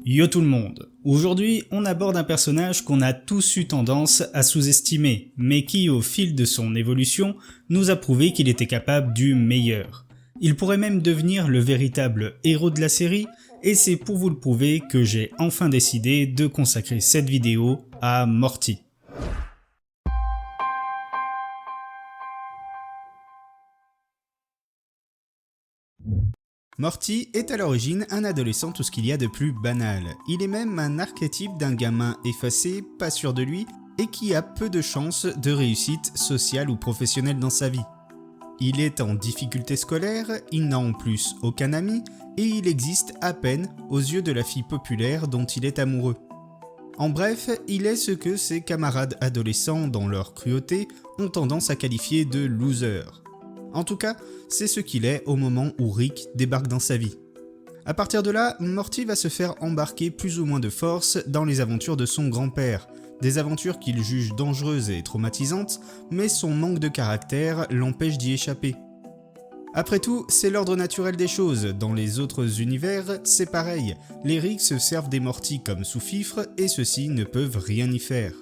Yo tout le monde, aujourd'hui on aborde un personnage qu'on a tous eu tendance à sous-estimer, mais qui au fil de son évolution nous a prouvé qu'il était capable du meilleur. Il pourrait même devenir le véritable héros de la série, et c'est pour vous le prouver que j'ai enfin décidé de consacrer cette vidéo à Morty. Morty est à l'origine un adolescent tout ce qu'il y a de plus banal. Il est même un archétype d'un gamin effacé, pas sûr de lui, et qui a peu de chances de réussite sociale ou professionnelle dans sa vie. Il est en difficulté scolaire, il n'a en plus aucun ami, et il existe à peine aux yeux de la fille populaire dont il est amoureux. En bref, il est ce que ses camarades adolescents, dans leur cruauté, ont tendance à qualifier de loser. En tout cas, c'est ce qu'il est au moment où Rick débarque dans sa vie. À partir de là, Morty va se faire embarquer plus ou moins de force dans les aventures de son grand-père. Des aventures qu'il juge dangereuses et traumatisantes, mais son manque de caractère l'empêche d'y échapper. Après tout, c'est l'ordre naturel des choses. Dans les autres univers, c'est pareil. Les Rick se servent des Morty comme sous-fifres et ceux-ci ne peuvent rien y faire.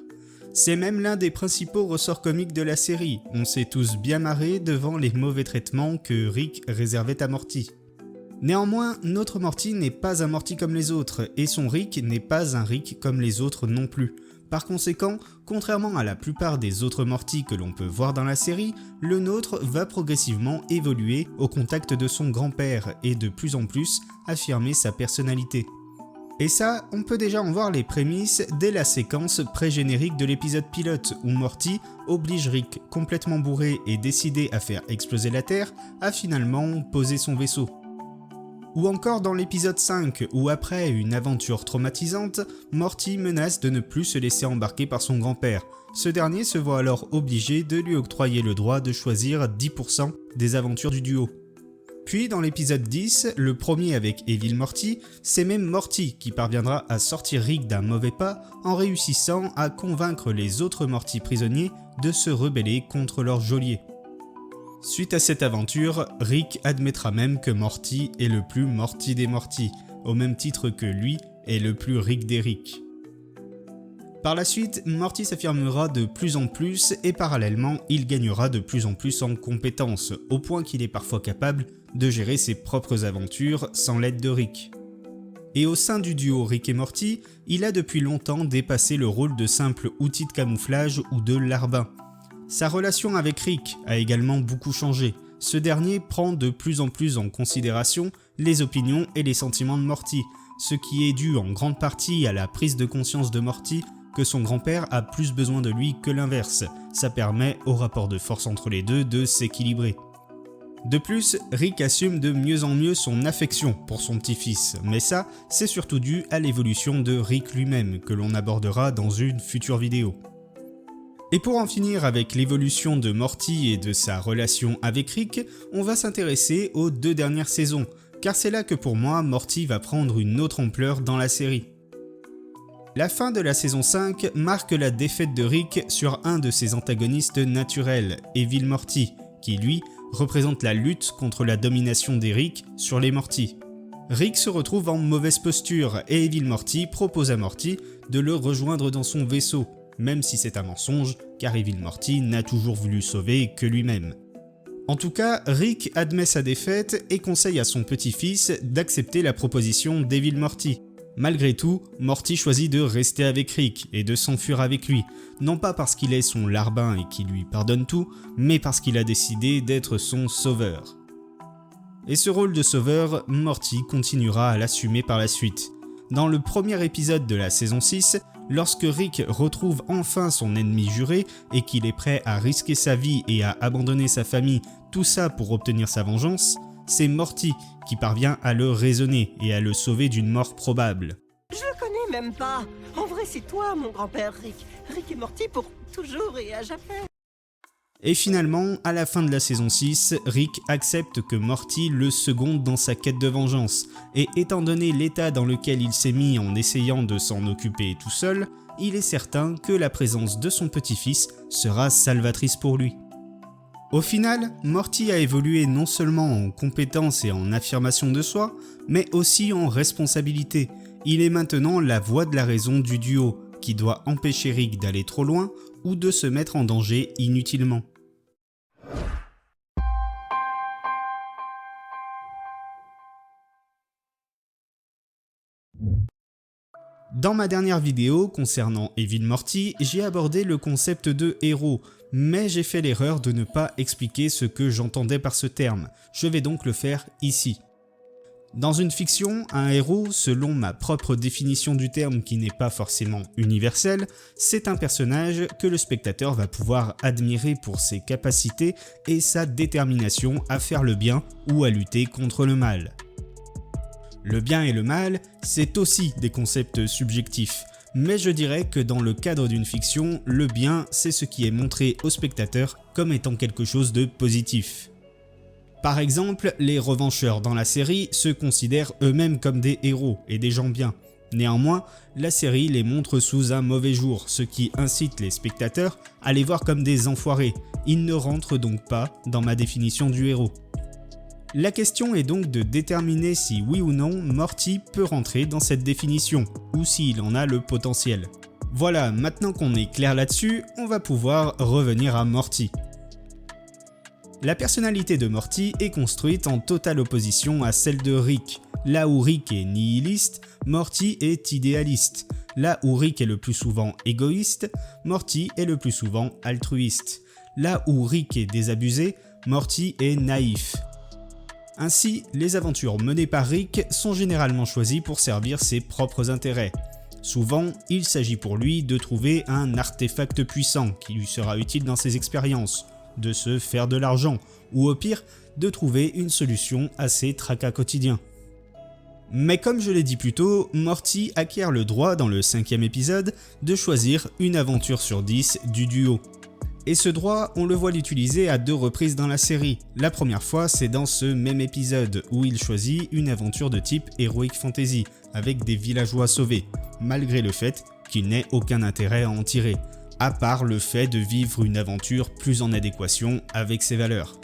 C'est même l'un des principaux ressorts comiques de la série, on s'est tous bien marrés devant les mauvais traitements que Rick réservait à Morty. Néanmoins, notre Morty n'est pas un Morty comme les autres, et son Rick n'est pas un Rick comme les autres non plus. Par conséquent, contrairement à la plupart des autres Morty que l'on peut voir dans la série, le nôtre va progressivement évoluer au contact de son grand-père et de plus en plus affirmer sa personnalité. Et ça, on peut déjà en voir les prémices dès la séquence pré-générique de l'épisode pilote où Morty oblige Rick, complètement bourré et décidé à faire exploser la Terre, à finalement poser son vaisseau. Ou encore dans l'épisode 5 où après une aventure traumatisante, Morty menace de ne plus se laisser embarquer par son grand-père. Ce dernier se voit alors obligé de lui octroyer le droit de choisir 10% des aventures du duo. Puis dans l'épisode 10, le premier avec Evil Morty, c'est même Morty qui parviendra à sortir Rick d'un mauvais pas en réussissant à convaincre les autres Morty prisonniers de se rebeller contre leur geôlier. Suite à cette aventure, Rick admettra même que Morty est le plus Morty des Morty, au même titre que lui est le plus Rick des Rick. Par la suite, Morty s'affirmera de plus en plus et parallèlement, il gagnera de plus en plus en compétences, au point qu'il est parfois capable de gérer ses propres aventures sans l'aide de Rick. Et au sein du duo Rick et Morty, il a depuis longtemps dépassé le rôle de simple outil de camouflage ou de larbin. Sa relation avec Rick a également beaucoup changé. Ce dernier prend de plus en plus en considération les opinions et les sentiments de Morty, ce qui est dû en grande partie à la prise de conscience de Morty que son grand-père a plus besoin de lui que l'inverse. Ça permet au rapport de force entre les deux de s'équilibrer. De plus, Rick assume de mieux en mieux son affection pour son petit-fils, mais ça, c'est surtout dû à l'évolution de Rick lui-même, que l'on abordera dans une future vidéo. Et pour en finir avec l'évolution de Morty et de sa relation avec Rick, on va s'intéresser aux 2 dernières saisons, car c'est là que pour moi, Morty va prendre une autre ampleur dans la série. La fin de la saison 5 marque la défaite de Rick sur un de ses antagonistes naturels, Evil Morty, qui lui représente la lutte contre la domination des Rick sur les Morty. Rick se retrouve en mauvaise posture et Evil Morty propose à Morty de le rejoindre dans son vaisseau, même si c'est un mensonge car Evil Morty n'a toujours voulu sauver que lui-même. En tout cas, Rick admet sa défaite et conseille à son petit-fils d'accepter la proposition d'Evil Morty. Malgré tout, Morty choisit de rester avec Rick et de s'enfuir avec lui, non pas parce qu'il est son larbin et qu'il lui pardonne tout, mais parce qu'il a décidé d'être son sauveur. Et ce rôle de sauveur, Morty continuera à l'assumer par la suite. Dans le premier épisode de la saison 6, lorsque Rick retrouve enfin son ennemi juré et qu'il est prêt à risquer sa vie et à abandonner sa famille, tout ça pour obtenir sa vengeance, c'est Morty qui parvient à le raisonner et à le sauver d'une mort probable. Je le connais même pas. En vrai, c'est toi, mon grand-père Rick. Rick est Morty pour toujours et à jamais. Et finalement, à la fin de la saison 6, Rick accepte que Morty le seconde dans sa quête de vengeance, et étant donné l'état dans lequel il s'est mis en essayant de s'en occuper tout seul, il est certain que la présence de son petit-fils sera salvatrice pour lui. Au final, Morty a évolué non seulement en compétences et en affirmation de soi, mais aussi en responsabilité, Il est maintenant la voix de la raison du duo, qui doit empêcher Rick d'aller trop loin ou de se mettre en danger inutilement. Dans ma dernière vidéo concernant Evil Morty, j'ai abordé le concept de héros, mais j'ai fait l'erreur de ne pas expliquer ce que j'entendais par ce terme. Je vais donc le faire ici. Dans une fiction, un héros, selon ma propre définition du terme qui n'est pas forcément universelle, c'est un personnage que le spectateur va pouvoir admirer pour ses capacités et sa détermination à faire le bien ou à lutter contre le mal. Le bien et le mal, c'est aussi des concepts subjectifs, mais je dirais que dans le cadre d'une fiction, le bien, c'est ce qui est montré au spectateur comme étant quelque chose de positif. Par exemple, les revancheurs dans la série se considèrent eux-mêmes comme des héros et des gens bien. Néanmoins, la série les montre sous un mauvais jour, ce qui incite les spectateurs à les voir comme des enfoirés. Ils ne rentrent donc pas dans ma définition du héros. La question est donc de déterminer si oui ou non Morty peut rentrer dans cette définition, ou s'il en a le potentiel. Voilà, maintenant qu'on est clair là-dessus, on va pouvoir revenir à Morty. La personnalité de Morty est construite en totale opposition à celle de Rick. Là où Rick est nihiliste, Morty est idéaliste. Là où Rick est le plus souvent égoïste, Morty est le plus souvent altruiste. Là où Rick est désabusé, Morty est naïf. Ainsi, les aventures menées par Rick sont généralement choisies pour servir ses propres intérêts. Souvent, il s'agit pour lui de trouver un artefact puissant qui lui sera utile dans ses expériences, de se faire de l'argent, ou au pire, de trouver une solution à ses tracas quotidiens. Mais comme je l'ai dit plus tôt, Morty acquiert le droit dans le 5e épisode de choisir une aventure sur 10 du duo. Et ce droit, on le voit l'utiliser à 2 reprises dans la série. La première fois, c'est dans ce même épisode, où il choisit une aventure de type Heroic Fantasy, avec des villageois sauvés, malgré le fait qu'il n'ait aucun intérêt à en tirer, à part le fait de vivre une aventure plus en adéquation avec ses valeurs.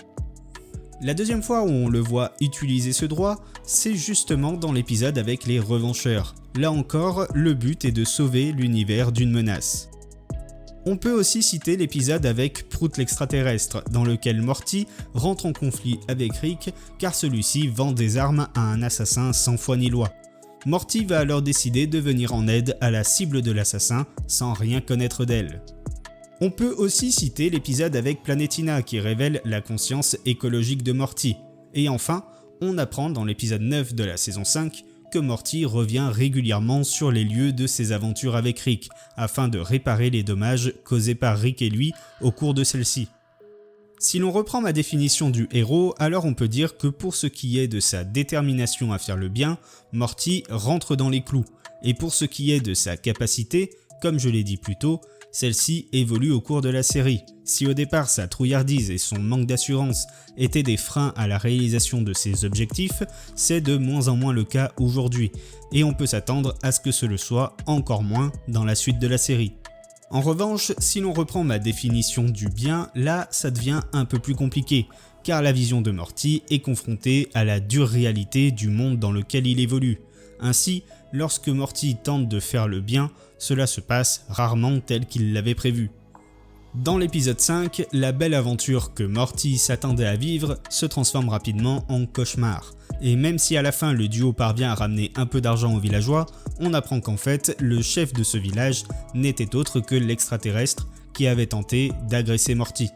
La deuxième fois où on le voit utiliser ce droit, c'est justement dans l'épisode avec les revancheurs. Là encore, le but est de sauver l'univers d'une menace. On peut aussi citer l'épisode avec Prout l'extraterrestre, dans lequel Morty rentre en conflit avec Rick car celui-ci vend des armes à un assassin sans foi ni loi. Morty va alors décider de venir en aide à la cible de l'assassin sans rien connaître d'elle. On peut aussi citer l'épisode avec Planetina qui révèle la conscience écologique de Morty. Et enfin, on apprend dans l'épisode 9 de la saison 5 que Morty revient régulièrement sur les lieux de ses aventures avec Rick afin de réparer les dommages causés par Rick et lui au cours de celle-ci. Si l'on reprend ma définition du héros, alors on peut dire que pour ce qui est de sa détermination à faire le bien, Morty rentre dans les clous. Et pour ce qui est de sa capacité, comme je l'ai dit plus tôt, celle-ci évolue au cours de la série. Si au départ sa trouillardise et son manque d'assurance étaient des freins à la réalisation de ses objectifs, c'est de moins en moins le cas aujourd'hui. Et on peut s'attendre à ce que ce le soit encore moins dans la suite de la série. En revanche, si l'on reprend ma définition du bien, là ça devient un peu plus compliqué, car la vision de Morty est confrontée à la dure réalité du monde dans lequel il évolue. Ainsi, lorsque Morty tente de faire le bien, cela se passe rarement tel qu'il l'avait prévu. Dans l'épisode 5, la belle aventure que Morty s'attendait à vivre se transforme rapidement en cauchemar. Et même si à la fin le duo parvient à ramener un peu d'argent aux villageois, on apprend qu'en fait le chef de ce village n'était autre que l'extraterrestre qui avait tenté d'agresser Morty.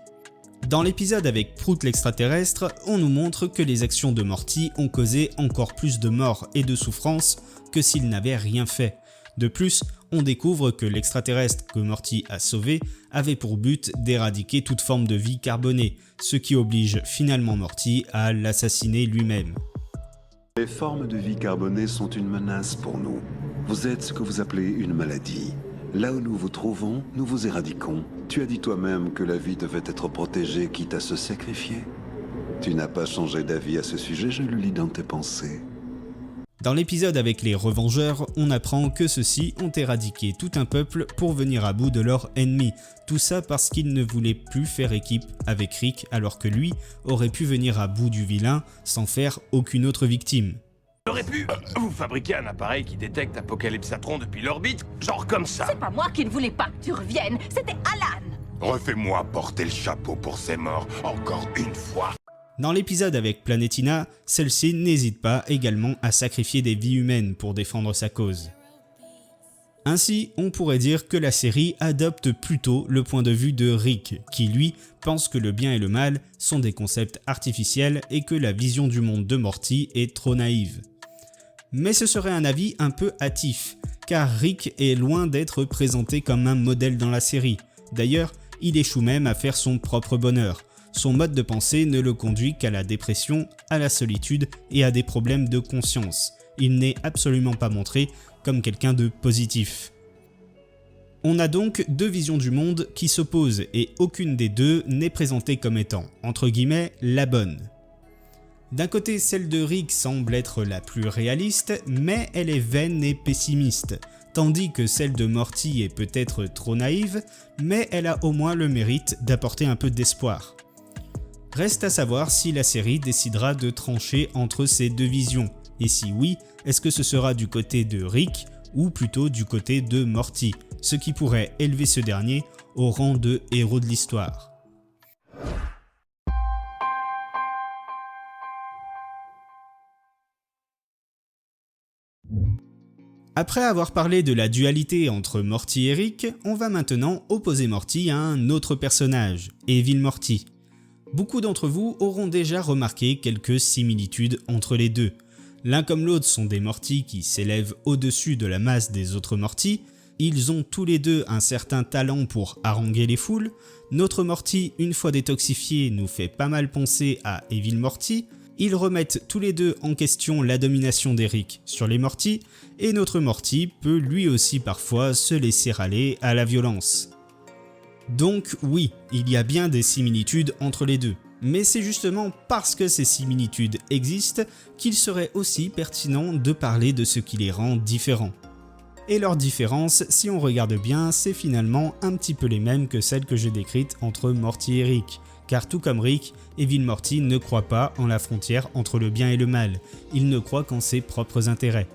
Dans l'épisode avec Prout l'extraterrestre, on nous montre que les actions de Morty ont causé encore plus de morts et de souffrances que s'il n'avait rien fait. De plus, on découvre que l'extraterrestre que Morty a sauvé avait pour but d'éradiquer toute forme de vie carbonée, ce qui oblige finalement Morty à l'assassiner lui-même. Les formes de vie carbonée sont une menace pour nous. Vous êtes ce que vous appelez une maladie. Là où nous vous trouvons, nous vous éradiquons. Tu as dit toi-même que la vie devait être protégée, quitte à se sacrifier. Tu n'as pas changé d'avis à ce sujet, je le lis dans tes pensées. Dans l'épisode avec les Revengeurs, on apprend que ceux-ci ont éradiqué tout un peuple pour venir à bout de leur ennemi. Tout ça parce qu'ils ne voulaient plus faire équipe avec Rick alors que lui aurait pu venir à bout du vilain sans faire aucune autre victime. J'aurais pu vous fabriquer un appareil qui détecte Apocalypsatron depuis l'orbite, genre comme ça. C'est pas moi qui ne voulais pas que tu reviennes, c'était Alan. Refais-moi porter le chapeau pour ces morts, encore une fois. Dans l'épisode avec Planetina, celle-ci n'hésite pas également à sacrifier des vies humaines pour défendre sa cause. Ainsi, on pourrait dire que la série adopte plutôt le point de vue de Rick, qui lui pense que le bien et le mal sont des concepts artificiels et que la vision du monde de Morty est trop naïve. Mais ce serait un avis un peu hâtif, car Rick est loin d'être présenté comme un modèle dans la série. D'ailleurs, il échoue même à faire son propre bonheur. Son mode de pensée ne le conduit qu'à la dépression, à la solitude et à des problèmes de conscience. Il n'est absolument pas montré comme quelqu'un de positif. On a donc deux visions du monde qui s'opposent et aucune des deux n'est présentée comme étant, entre guillemets, la bonne. D'un côté, celle de Rick semble être la plus réaliste, mais elle est vaine et pessimiste, tandis que celle de Morty est peut-être trop naïve, mais elle a au moins le mérite d'apporter un peu d'espoir. Reste à savoir si la série décidera de trancher entre ces deux visions, et si oui, est-ce que ce sera du côté de Rick ou plutôt du côté de Morty, ce qui pourrait élever ce dernier au rang de héros de l'histoire. Après avoir parlé de la dualité entre Morty et Rick, on va maintenant opposer Morty à un autre personnage, Evil Morty. Beaucoup d'entre vous auront déjà remarqué quelques similitudes entre les deux. L'un comme l'autre sont des Morty qui s'élèvent au-dessus de la masse des autres Morty. Ils ont tous les deux un certain talent pour haranguer les foules. Notre Morty, une fois détoxifié, nous fait pas mal penser à Evil Morty. Ils remettent tous les deux en question la domination d'Eric sur les Morty, et notre Morty peut lui aussi parfois se laisser aller à la violence. Donc oui, il y a bien des similitudes entre les deux. Mais c'est justement parce que ces similitudes existent qu'il serait aussi pertinent de parler de ce qui les rend différents. Et leurs différences, si on regarde bien, c'est finalement un petit peu les mêmes que celles que j'ai décrites entre Morty et Rick. Car tout comme Rick, Evil Morty ne croit pas en la frontière entre le bien et le mal, il ne croit qu'en ses propres intérêts.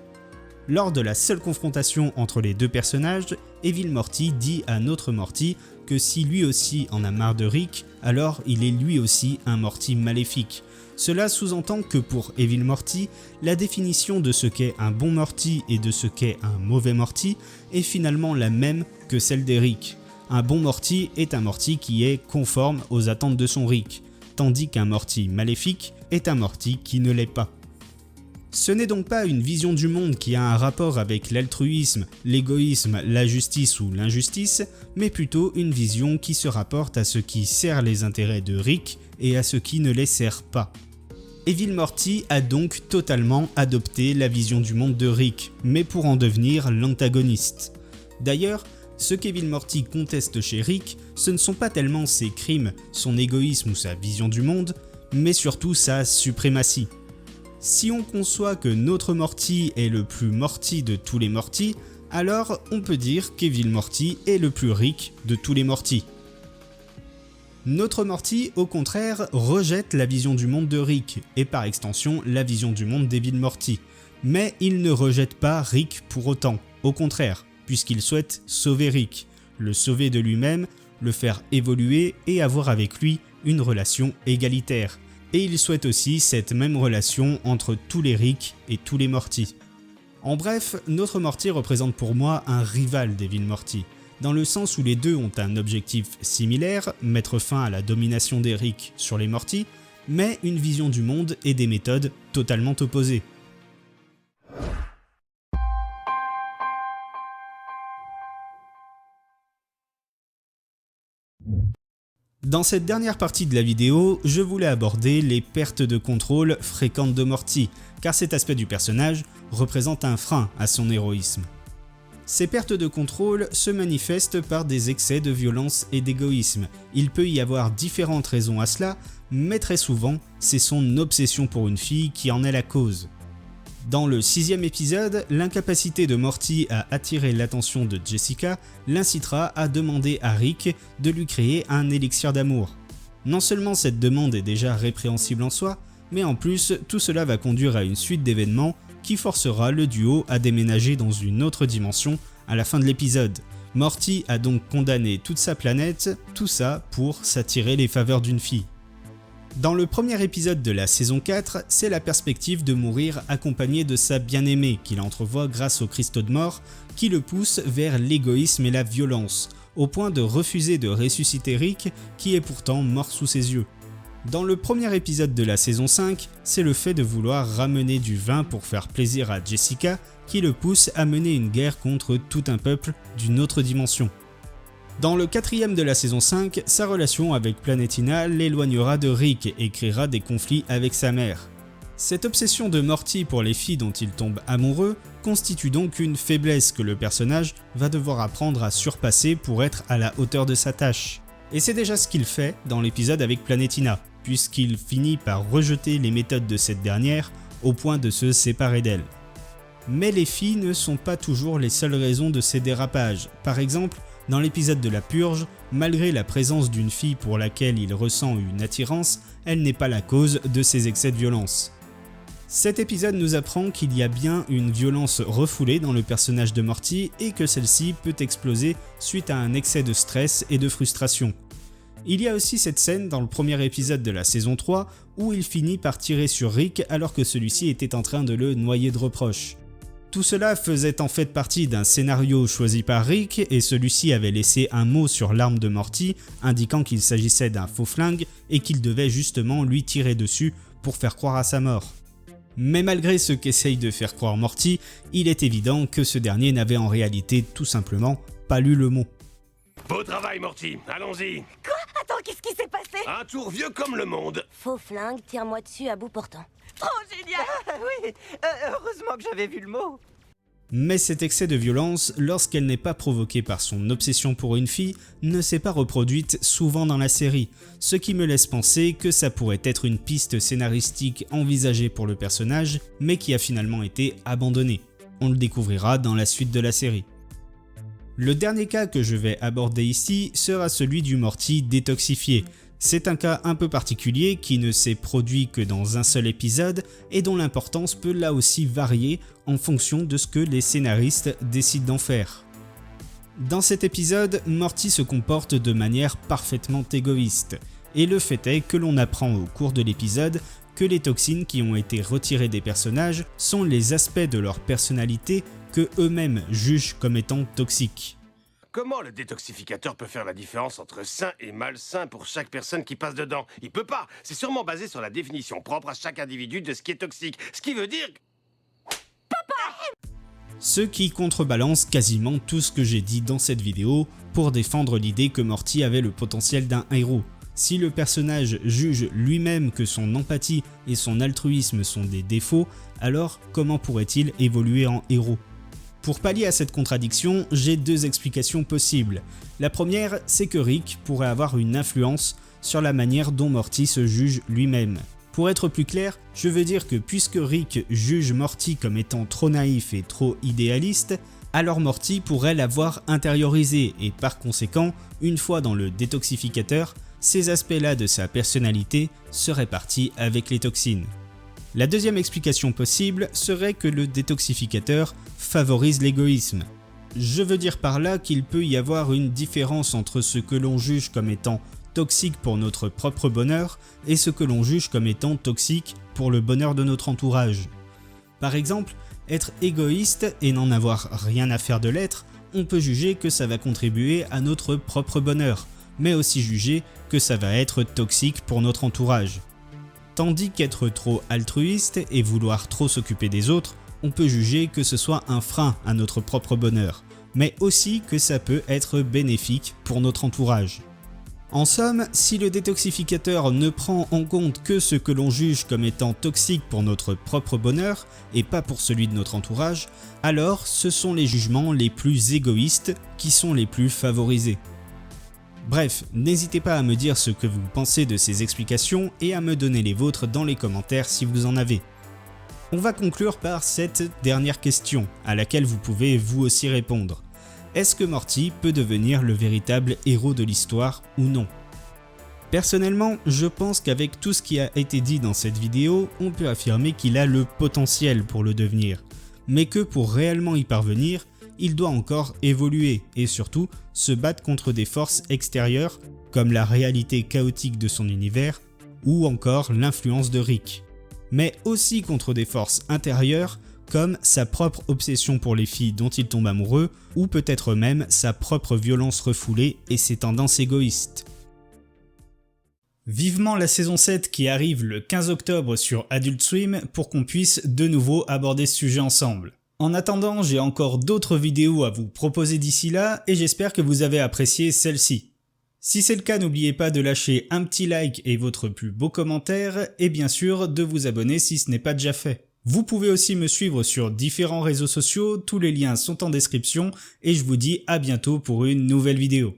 Lors de la seule confrontation entre les deux personnages, Evil Morty dit à notre Morty que si lui aussi en a marre de Rick, alors il est lui aussi un Morty maléfique. Cela sous-entend que pour Evil Morty, la définition de ce qu'est un bon Morty et de ce qu'est un mauvais Morty est finalement la même que celle d'Eric. Un bon Morty est un Morty qui est conforme aux attentes de son Rick, tandis qu'un Morty maléfique est un Morty qui ne l'est pas. Ce n'est donc pas une vision du monde qui a un rapport avec l'altruisme, l'égoïsme, la justice ou l'injustice, mais plutôt une vision qui se rapporte à ce qui sert les intérêts de Rick et à ce qui ne les sert pas. Evil Morty a donc totalement adopté la vision du monde de Rick, mais pour en devenir l'antagoniste. D'ailleurs, ce qu'Evil Morty conteste chez Rick, ce ne sont pas tellement ses crimes, son égoïsme ou sa vision du monde, mais surtout sa suprématie. Si on conçoit que notre Morty est le plus Morty de tous les Morty, alors on peut dire qu'Evil Morty est le plus Rick de tous les Morty. Notre Morty, au contraire, rejette la vision du monde de Rick, et par extension la vision du monde d'Evil Morty. Mais il ne rejette pas Rick pour autant, au contraire, puisqu'il souhaite sauver Rick, le sauver de lui-même, le faire évoluer et avoir avec lui une relation égalitaire. Et il souhaite aussi cette même relation entre tous les Rick et tous les Morty. En bref, notre Morty représente pour moi un rival d'Evil Morty, dans le sens où les deux ont un objectif similaire, mettre fin à la domination des Rick sur les Morty, mais une vision du monde et des méthodes totalement opposées. Dans cette dernière partie de la vidéo, je voulais aborder les pertes de contrôle fréquentes de Morty, car cet aspect du personnage représente un frein à son héroïsme. Ces pertes de contrôle se manifestent par des excès de violence et d'égoïsme. Il peut y avoir différentes raisons à cela, mais très souvent, c'est son obsession pour une fille qui en est la cause. Dans le 6e épisode, l'incapacité de Morty à attirer l'attention de Jessica l'incitera à demander à Rick de lui créer un élixir d'amour. Non seulement cette demande est déjà répréhensible en soi, mais en plus tout cela va conduire à une suite d'événements qui forcera le duo à déménager dans une autre dimension à la fin de l'épisode. Morty a donc condamné toute sa planète, tout ça pour s'attirer les faveurs d'une fille. Dans le premier épisode de la saison 4, c'est la perspective de mourir accompagné de sa bien-aimée qu'il entrevoit grâce au cristaux de mort qui le pousse vers l'égoïsme et la violence, au point de refuser de ressusciter Rick qui est pourtant mort sous ses yeux. Dans le premier épisode de la saison 5, c'est le fait de vouloir ramener du vin pour faire plaisir à Jessica qui le pousse à mener une guerre contre tout un peuple d'une autre dimension. Dans le quatrième de la saison 5, sa relation avec Planetina l'éloignera de Rick et créera des conflits avec sa mère. Cette obsession de Morty pour les filles dont il tombe amoureux constitue donc une faiblesse que le personnage va devoir apprendre à surpasser pour être à la hauteur de sa tâche. Et c'est déjà ce qu'il fait dans l'épisode avec Planetina, puisqu'il finit par rejeter les méthodes de cette dernière au point de se séparer d'elle. Mais les filles ne sont pas toujours les seules raisons de ces dérapages. Par exemple, dans l'épisode de la purge, malgré la présence d'une fille pour laquelle il ressent une attirance, elle n'est pas la cause de ses excès de violence. Cet épisode nous apprend qu'il y a bien une violence refoulée dans le personnage de Morty et que celle-ci peut exploser suite à un excès de stress et de frustration. Il y a aussi cette scène dans le premier épisode de la saison 3 où il finit par tirer sur Rick alors que celui-ci était en train de le noyer de reproches. Tout cela faisait en fait partie d'un scénario choisi par Rick et celui-ci avait laissé un mot sur l'arme de Morty indiquant qu'il s'agissait d'un faux flingue et qu'il devait justement lui tirer dessus pour faire croire à sa mort. Mais malgré ce qu'essaye de faire croire Morty, il est évident que ce dernier n'avait en réalité tout simplement pas lu le mot. Beau travail, Morty. Allons-y. Quoi? Attends, qu'est-ce qui s'est passé? Un tour vieux comme le monde. Faux flingue, tire-moi dessus à bout portant. Trop génial! Oui, heureusement que j'avais vu le mot. Mais cet excès de violence, lorsqu'elle n'est pas provoquée par son obsession pour une fille, ne s'est pas reproduite souvent dans la série, ce qui me laisse penser que ça pourrait être une piste scénaristique envisagée pour le personnage, mais qui a finalement été abandonnée. On le découvrira dans la suite de la série. Le dernier cas que je vais aborder ici sera celui du Morty détoxifié. C'est un cas un peu particulier qui ne s'est produit que dans un seul épisode et dont l'importance peut là aussi varier en fonction de ce que les scénaristes décident d'en faire. Dans cet épisode, Morty se comporte de manière parfaitement égoïste, et le fait est que l'on apprend au cours de l'épisode que les toxines qui ont été retirées des personnages sont les aspects de leur personnalité que eux-mêmes jugent comme étant toxiques. Comment le détoxificateur peut faire la différence entre sain et malsain pour chaque personne qui passe dedans? Il peut pas. C'est sûrement basé sur la définition propre à chaque individu de ce qui est toxique. Ce qui veut dire... Ce qui contrebalance quasiment tout ce que j'ai dit dans cette vidéo pour défendre l'idée que Morty avait le potentiel d'un héros. Si le personnage juge lui-même que son empathie et son altruisme sont des défauts, alors comment pourrait-il évoluer en héros ? Pour pallier à cette contradiction, j'ai deux explications possibles. La première, c'est que Rick pourrait avoir une influence sur la manière dont Morty se juge lui-même. Pour être plus clair, je veux dire que puisque Rick juge Morty comme étant trop naïf et trop idéaliste, alors Morty pourrait l'avoir intériorisé et par conséquent, une fois dans le détoxificateur, ces aspects-là de sa personnalité seraient partis avec les toxines. La deuxième explication possible serait que le détoxificateur favorise l'égoïsme. Je veux dire par là qu'il peut y avoir une différence entre ce que l'on juge comme étant toxique pour notre propre bonheur et ce que l'on juge comme étant toxique pour le bonheur de notre entourage. Par exemple, être égoïste et n'en avoir rien à faire de l'être, on peut juger que ça va contribuer à notre propre bonheur, mais aussi juger que ça va être toxique pour notre entourage. Tandis qu'être trop altruiste et vouloir trop s'occuper des autres, on peut juger que ce soit un frein à notre propre bonheur, mais aussi que ça peut être bénéfique pour notre entourage. En somme, si le détoxificateur ne prend en compte que ce que l'on juge comme étant toxique pour notre propre bonheur et pas pour celui de notre entourage, alors ce sont les jugements les plus égoïstes qui sont les plus favorisés. Bref, n'hésitez pas à me dire ce que vous pensez de ces explications et à me donner les vôtres dans les commentaires si vous en avez. On va conclure par cette dernière question, à laquelle vous pouvez vous aussi répondre. Est-ce que Morty peut devenir le véritable héros de l'histoire ou non ? Personnellement, je pense qu'avec tout ce qui a été dit dans cette vidéo, on peut affirmer qu'il a le potentiel pour le devenir, mais que pour réellement y parvenir, il doit encore évoluer et surtout se battre contre des forces extérieures comme la réalité chaotique de son univers ou encore l'influence de Rick, mais aussi contre des forces intérieures comme sa propre obsession pour les filles dont il tombe amoureux ou peut-être même sa propre violence refoulée et ses tendances égoïstes. Vivement la saison 7 qui arrive le 15 octobre sur Adult Swim pour qu'on puisse de nouveau aborder ce sujet ensemble. En attendant, j'ai encore d'autres vidéos à vous proposer d'ici là et j'espère que vous avez apprécié celle-ci. Si c'est le cas, n'oubliez pas de lâcher un petit like et votre plus beau commentaire et bien sûr de vous abonner si ce n'est pas déjà fait. Vous pouvez aussi me suivre sur différents réseaux sociaux, tous les liens sont en description et je vous dis à bientôt pour une nouvelle vidéo.